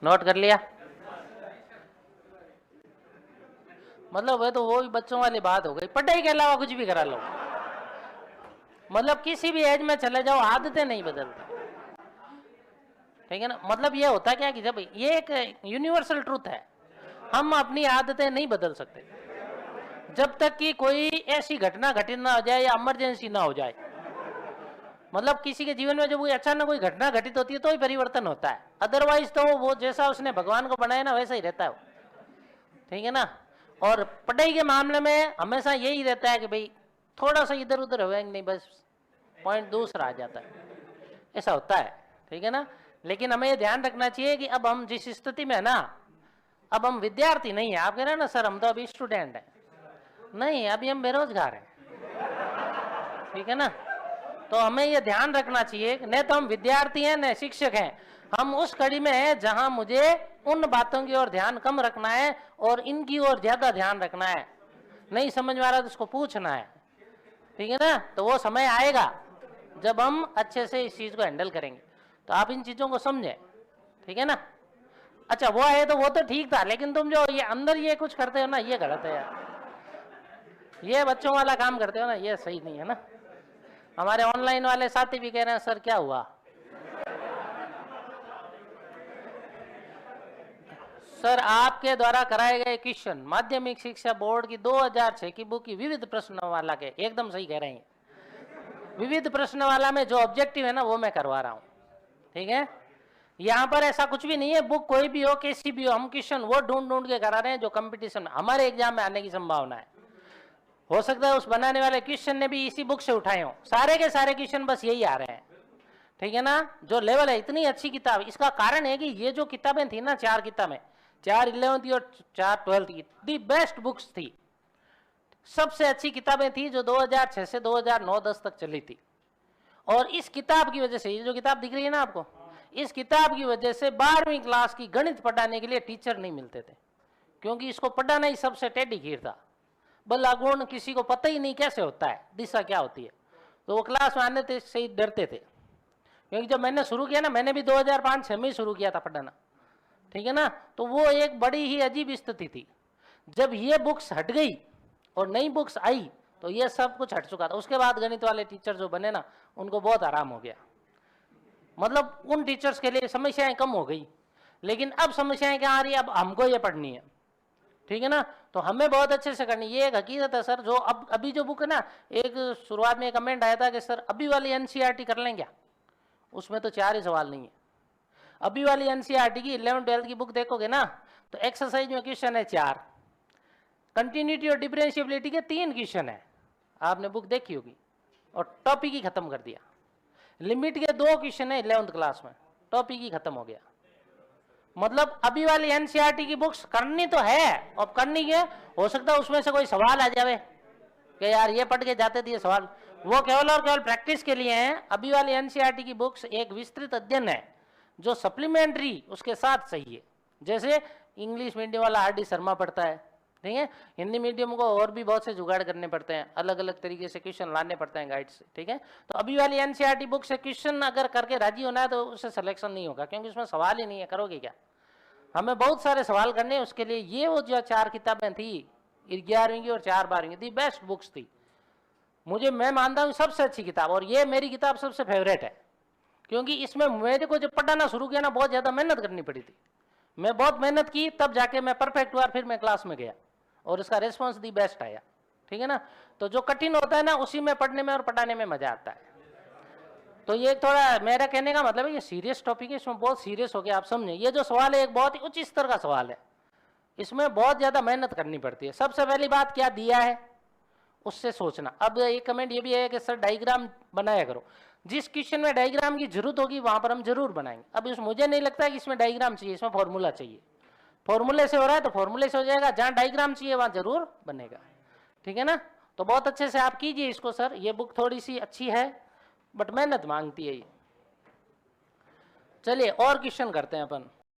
Note कर लिया? मतलब वह तो वो भी बच्चों वाली बात हो गई, पढ़ाई के अलावा कुछ भी करा लो, मतलब किसी भी एज में चले जाओ आदतें नहीं बदलती, ठीक है ना। मतलब ये होता क्या कि जब ये एक यूनिवर्सल ट्रूथ है, हम अपनी आदतें नहीं बदल सकते जब तक कि कोई ऐसी घटना घटित ना हो जाए या इमरजेंसी ना हो जाए। मतलब किसी के जीवन में जब कोई अचानक कोई घटना घटित होती है तो ही परिवर्तन होता है, अदरवाइज तो वो जैसा उसने भगवान को बनाया ना वैसा ही रहता है, ठीक है ना। और पढ़ाई के मामले में हमेशा यही रहता है कि भाई थोड़ा सा इधर उधर हो नहीं, बस पॉइंट दूसरा आ जाता है, ऐसा होता है, ठीक है ना। लेकिन हमें ये ध्यान रखना चाहिए कि अब हम जिस स्थिति में है ना, अब हम विद्यार्थी नहीं है। आप कह रहे हैं ना सर हम तो अभी स्टूडेंट हैं, नहीं अभी हम बेरोजगार हैं, ठीक है ना। तो हमें ये ध्यान रखना चाहिए, न तो हम विद्यार्थी हैं न शिक्षक हैं, हम उस कड़ी में हैं जहां मुझे उन बातों की ओर ध्यान कम रखना है और इनकी ओर ज्यादा ध्यान रखना है। नहीं समझ में आ रहा तो उसको पूछना है, ठीक है ना। तो वो समय आएगा जब हम अच्छे से इस चीज को हैंडल करेंगे, तो आप इन चीजों को समझें, ठीक है ना। अच्छा वो है तो वो तो ठीक था, लेकिन तुम जो ये अंदर ये कुछ करते हो ना ये गलत है यार, ये बच्चों वाला काम करते हो ना ये सही नहीं है ना। हमारे ऑनलाइन वाले साथी भी कह रहे हैं सर क्या हुआ, सर आपके द्वारा कराए गए क्वेश्चन माध्यमिक शिक्षा बोर्ड की 2006 की बुक की विविध प्रश्नवाला के, एकदम सही कह रहे हैं, विविध प्रश्नवाला में जो ऑब्जेक्टिव है ना वो मैं करवा रहा हूं, ठीक है। यहाँ पर ऐसा कुछ भी नहीं है, बुक कोई भी हो कैसी भी हो, हम क्वेश्चन वो ढूंढ ढूंढ के करा रहे हैं जो कंपटीशन में हमारे एग्जाम में आने की संभावना है। हो सकता है उस बनाने वाले क्वेश्चन ने भी इसी बुक से उठाए हो, सारे के सारे क्वेश्चन बस यही आ रहे हैं, ठीक है ना। जो लेवल है, इतनी अच्छी किताब, इसका कारण है कि ये जो किताबें थी ना, 4 किताबें, 4 11वीं और 4 12वीं की, दी बेस्ट बुक्स थी, सबसे अच्छी किताबें थी जो 2006 से 2009-10 तक चली थी। और इस किताब की वजह से, ये जो किताब दिख रही है ना आपको, इस किताब की वजह से 12वीं क्लास की गणित पढ़ाने के लिए टीचर नहीं मिलते थे, क्योंकि इसको पढ़ाना ही सबसे टेढ़ी खीर था। बल्ला गुण किसी को पता ही नहीं कैसे होता है, दिशा क्या होती है, तो वो क्लास में आने से ही डरते थे। क्योंकि जब मैंने शुरू किया ना, मैंने भी 2005-06 में शुरू किया था पढ़ाना, ठीक है ना। तो वो एक बड़ी ही अजीब स्थिति थी। जब ये बुक्स हट गई और नई बुक्स आई तो ये सब कुछ हट चुका था। उसके बाद गणित वाले टीचर जो बने ना, उनको बहुत आराम हो गया, मतलब उन टीचर्स के लिए समस्याएं कम हो गई। लेकिन अब समस्याएं क्या आ रही है, अब हमको ये पढ़नी है, ठीक है ना। तो हमें बहुत अच्छे से करनी, ये एक हकीकत है सर। जो अब अभी जो बुक है ना, एक शुरुआत में कमेंट आया था कि सर अभी वाली एनसीईआरटी कर लें क्या, उसमें तो 4 ही सवाल नहीं है। अभी वाली एनसीईआरटी की 11th-12th की बुक देखोगे ना, तो एक्सरसाइज में क्वेश्चन है 4, कंटिन्यूटी और डिफरेंशिएबिलिटी के 3 क्वेश्चन है, आपने बुक देखी होगी, और टॉपिक ही खत्म कर दिया। लिमिट के 2 क्वेश्चन है 11th क्लास में, टॉपिक ही खत्म हो गया। मतलब अभी वाली एनसीईआरटी की बुक्स करनी तो है, और करनी है, हो सकता है उसमें से कोई सवाल आ जावे कि यार ये पढ़ के जाते थे सवाल, वो केवल और केवल प्रैक्टिस के लिए हैं। अभी वाली एनसीईआरटी की बुक्स एक विस्तृत अध्ययन है जो सप्लीमेंट्री उसके साथ चाहिए। जैसे इंग्लिश मीडियम वाला आर डी शर्मा पढ़ता है, ठीक है, हिंदी मीडियम को और भी बहुत से जुगाड़ करने पड़ते हैं, अलग अलग तरीके से क्वेश्चन लाने पड़ते हैं गाइड से, ठीक है। तो अभी वाली एनसीईआरटी बुक से क्वेश्चन अगर करके राजी होना है तो उससे सिलेक्शन नहीं होगा, क्योंकि उसमें सवाल ही नहीं है, करोगे क्या। हमें बहुत सारे सवाल करने हैं, उसके लिए ये वो जो 4 किताबें थी 11वीं की और 4 12वीं की, बेस्ट बुक्स थी। मुझे, मैं मानता हूँ सबसे अच्छी किताब, और ये मेरी किताब सबसे फेवरेट है, क्योंकि इसमें मेरे को जब पढ़ाना शुरू किया ना, बहुत ज़्यादा मेहनत करनी पड़ी थी। मैं बहुत मेहनत की, तब जाके मैं परफेक्ट हुआ, फिर मैं क्लास में गया और इसका रिस्पॉन्स दी बेस्ट आया, ठीक है ना। तो जो कठिन होता है ना, उसी में पढ़ने में और पढ़ाने में मजा आता है। तो ये थोड़ा मेरा कहने का मतलब है, ये सीरियस टॉपिक है, इसमें बहुत सीरियस हो गया, आप समझे। ये जो सवाल है एक बहुत ही उच्च स्तर का सवाल है, इसमें बहुत ज़्यादा मेहनत करनी पड़ती है। सबसे पहली बात क्या दिया है उससे सोचना। अब एक कमेंट ये भी है कि सर डायग्राम बनाया करो, जिस क्वेश्चन में डायग्राम की जरूरत होगी वहां पर हम जरूर बनाएंगे। अब मुझे नहीं लगता कि इसमें डायग्राम चाहिए, इसमें फॉर्मूला चाहिए। फॉर्मूले से हो रहा है तो फॉर्मूले से हो जाएगा, जहां डायग्राम चाहिए वहां जरूर बनेगा, ठीक है ना। तो बहुत अच्छे से आप कीजिए इसको सर, ये बुक थोड़ी सी अच्छी है बट मेहनत मांगती है ये। चलिए और क्वेश्चन करते हैं अपन।